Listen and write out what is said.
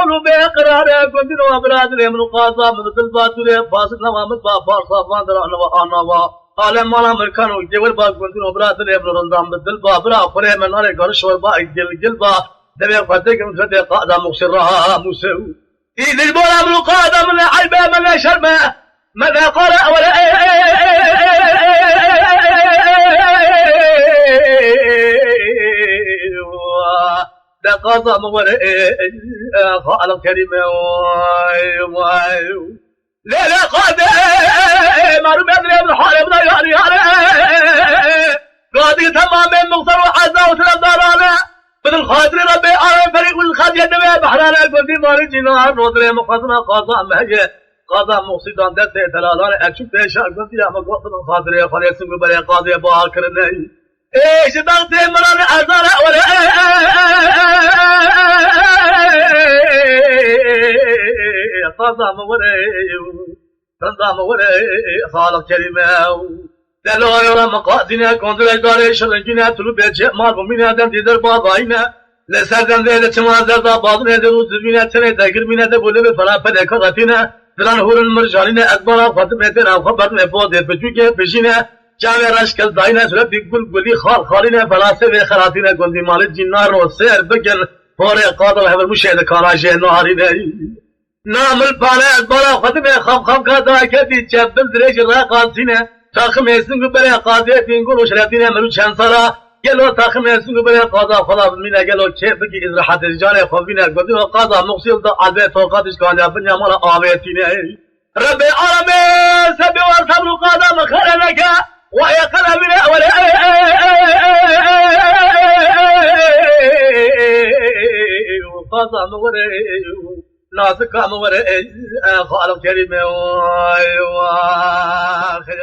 قولوا بإقراره كنت وأبراد من قاضى من الباطل فاسد نوامد بافار صافان درعنا وآنا قال ما لم كانوا جبل با كنت وأبراد من رندام بدل بابرا فري من على قرش وربا الجلبا دبي فتك من فتى قاضى مغسرها مسو إذ البولا من قاضى من عيبة من شرمه من قرأ ولا قضى مورئ خال الكريمة لا لا قاد معلوم يدري ابن حالي ابن يعني قاضي تمام مغفر وحزة وثلاث دارانا بدل خاطري ربي آمين فريق الخاضي النبي بحرانا القدي مالي جنار نوضري مقاطنا قاضى مهجة قاضى مقصدان دسته تلالان اكشف تيشا قلت يا مقاطنا خاطري خليسم بري قاضي باكر النهي ايش بغتي مران ازارة ولا قضى موري خالق كريمة دلوا يرى مقادنا كنت لجاري شلنجنا تلو بيجي ماركم من هذا تدر باباينا لسردن ذي لتمازر دا بعضنا دروز بينا تنه دقر بينا دبولي بفلا فدكارتنا دلان هور المرجالين أكبر فاطمتنا وخبرنا فوضي بجوكي بجينا جامع رشكل داينا سلب يقول قولي خالينا فلاسفة خراتنا قندي مال الجنار والسير بقن فوري قادر هبل مشاهد كاراجه نهارنا نعمل بالا أكبر خدمة خم كادا كدي جبل دريج الراقاتنا تاخم يسنق بلا قاضي تنقل وشراتنا ملو شانسارا قالوا تاخم يسنق بلا قاضا خلاص منا قالوا كيف بقي إزراحة الرجال خوفينا قدوا قاضا مقصيل دا عدوية توقاتش كان يابن يامالا آويتنا ربي عالمي سبي وارتبلو قاضا مخرنك وهي قلبنا ولا قاضا مغري ناسك مغري خالق كريم وآخر